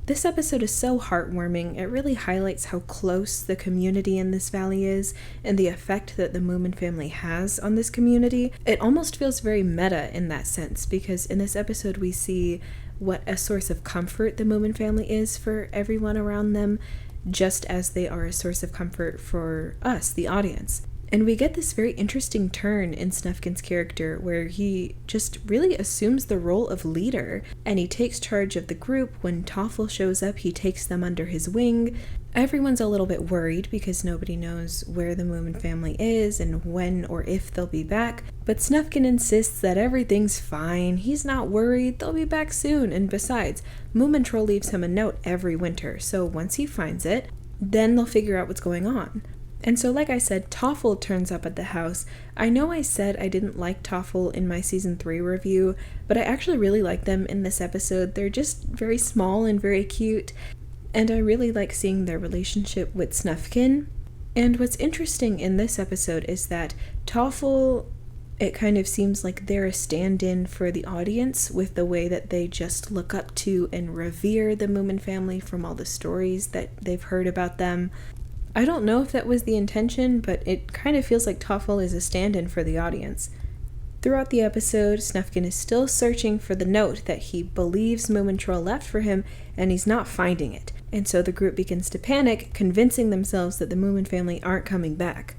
This episode is so heartwarming. It really highlights how close the community in this valley is and the effect that the Moomin family has on this community. It almost feels very meta in that sense, because in this episode we see what a source of comfort the Moomin family is for everyone around them, just as they are a source of comfort for us, the audience. And we get this very interesting turn in Snufkin's character where he just really assumes the role of leader, and he takes charge of the group. When Toffle shows up, he takes them under his wing. Everyone's a little bit worried because nobody knows where the Moomin family is and when or if they'll be back, but Snufkin insists that everything's fine. He's not worried, they'll be back soon, and besides, Moomin Troll leaves him a note every winter, so once he finds it, then they'll figure out what's going on. And so, like I said, Toffle turns up at the house. I know I said I didn't like Toffle in my season 3 review, but I actually really like them in this episode. They're just very small and very cute, and I really like seeing their relationship with Snufkin. And what's interesting in this episode is that Toffle, it kind of seems like they're a stand-in for the audience with the way that they just look up to and revere the Moomin family from all the stories that they've heard about them. I don't know if that was the intention, but it kind of feels like Toffle is a stand-in for the audience. Throughout the episode, Snufkin is still searching for the note that he believes Moomintroll left for him, and he's not finding it. And so the group begins to panic, convincing themselves that the Moomin family aren't coming back.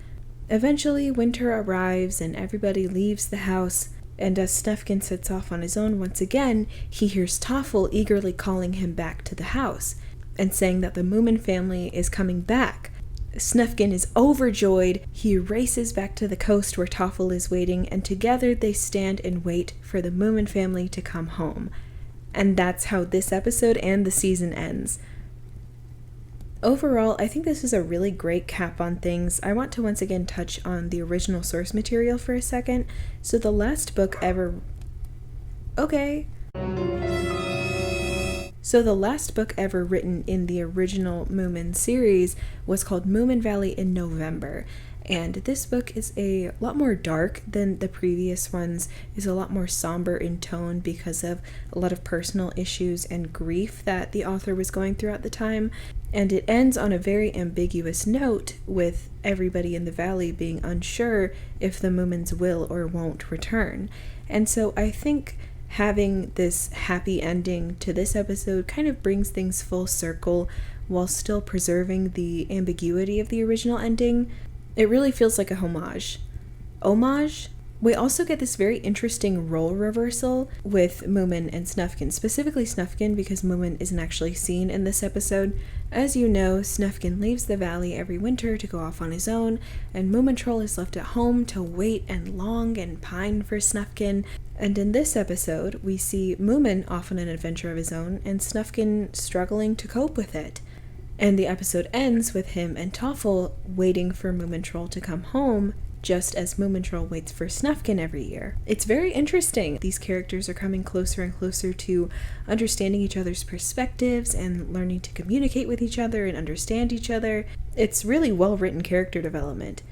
Eventually, winter arrives and everybody leaves the house, and as Snufkin sets off on his own once again, he hears Toffle eagerly calling him back to the house, and saying that the Moomin family is coming back. Snufkin is overjoyed. He races back to the coast where Toffle is waiting, and together they stand and wait for the Moomin family to come home. And that's how this episode and the season ends. Overall, I think this is a really great cap on things. I want to once again touch on the original source material for a second. So the last book ever written in the original Moomin series was called Moominvalley in November. And this book is a lot more dark than the previous ones, is a lot more somber in tone because of a lot of personal issues and grief that the author was going through at the time. And it ends on a very ambiguous note, with everybody in the valley being unsure if the Moomins will or won't return. And so I think having this happy ending to this episode kind of brings things full circle while still preserving the ambiguity of the original ending. It really feels like a homage. We also get this very interesting role reversal with Moomin and Snufkin, specifically Snufkin because Moomin isn't actually seen in this episode. As you know, Snufkin leaves the valley every winter to go off on his own, and Moomintroll is left at home to wait and long and pine for Snufkin. And in this episode, we see Moomin off on an adventure of his own, and Snufkin struggling to cope with it. And the episode ends with him and Toffle waiting for Moomintroll to come home, just as Moomintroll waits for Snufkin every year. It's very interesting. These characters are coming closer and closer to understanding each other's perspectives and learning to communicate with each other and understand each other. It's really well-written character development.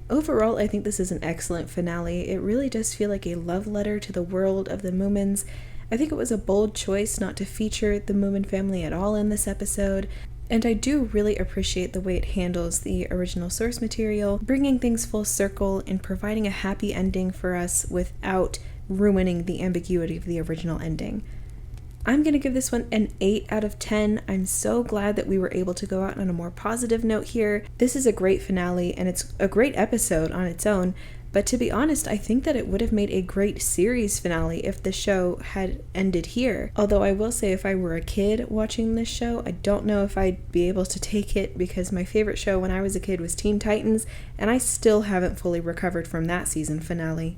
Overall, I think this is an excellent finale. It really does feel like a love letter to the world of the Moomins. I think it was a bold choice not to feature the Moomin family at all in this episode. And I do really appreciate the way it handles the original source material, bringing things full circle and providing a happy ending for us without ruining the ambiguity of the original ending. I'm going to give this one an 8 out of 10. I'm so glad that we were able to go out on a more positive note here. This is a great finale, and it's a great episode on its own. But to be honest, I think that it would have made a great series finale if the show had ended here. Although I will say, if I were a kid watching this show, I don't know if I'd be able to take it, because my favorite show when I was a kid was Teen Titans, and I still haven't fully recovered from that season finale.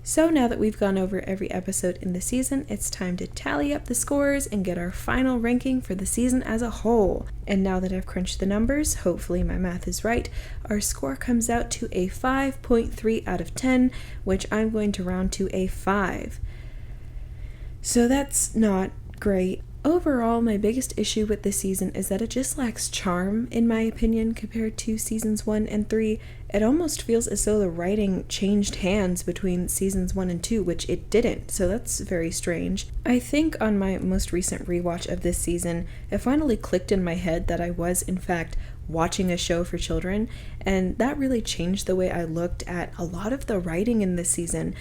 So now that we've gone over every episode in the season, it's time to tally up the scores and get our final ranking for the season as a whole. And now that I've crunched the numbers, hopefully my math is right, our score comes out to a 5.3 out of 10, which I'm going to round to a 5. So that's not great. Overall, my biggest issue with this season is that it just lacks charm, in my opinion, compared to seasons 1 and 3. It almost feels as though the writing changed hands between seasons 1 and 2, which it didn't, so that's very strange. I think on my most recent rewatch of this season, it finally clicked in my head that I was, in fact, watching a show for children, and that really changed the way I looked at a lot of the writing in this season.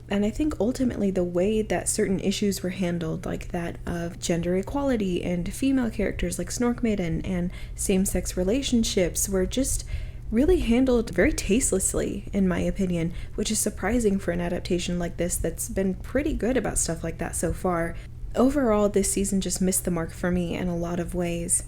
And I think ultimately the way that certain issues were handled, like that of gender equality and female characters like Snorkmaiden and same-sex relationships, were just really handled very tastelessly, in my opinion, which is surprising for an adaptation like this that's been pretty good about stuff like that so far. Overall, this season just missed the mark for me in a lot of ways.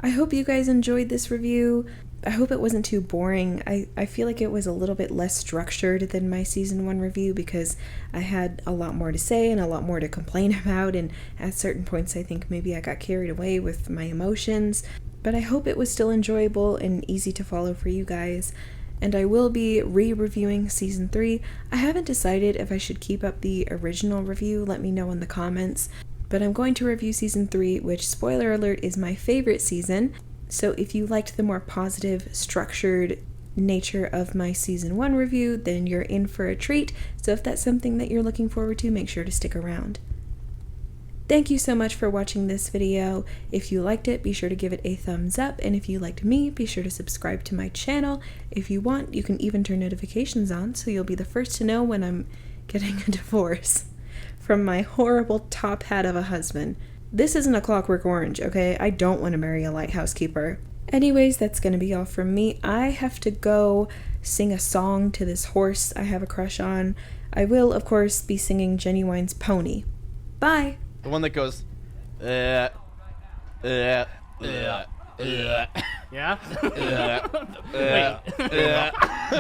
I hope you guys enjoyed this review. I hope it wasn't too boring. I feel like it was a little bit less structured than my season 1 review because I had a lot more to say and a lot more to complain about, and at certain points I think maybe I got carried away with my emotions, but I hope it was still enjoyable and easy to follow for you guys. And I will be re-reviewing season 3. I haven't decided if I should keep up the original review. Let me know in the comments. But I'm going to review season 3, which, spoiler alert, is my favorite season. So if you liked the more positive, structured nature of my season 1 review, then you're in for a treat. So if that's something that you're looking forward to, make sure to stick around. Thank you so much for watching this video. If you liked it, be sure to give it a thumbs up. And if you liked me, be sure to subscribe to my channel. If you want, you can even turn notifications on so you'll be the first to know when I'm getting a divorce from my horrible top hat of a husband. This isn't a Clockwork Orange, okay? I don't want to marry a lighthouse keeper. Anyways, that's gonna be all from me. I have to go sing a song to this horse I have a crush on. I will, of course, be singing Genuine's Pony. Bye! The one that goes, Yeah? Wait.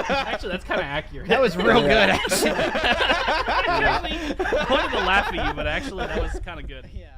Actually, that's kind of accurate. That was real good, actually. Actually, I wanted to laugh at you, but actually, that was kind of good. Yeah.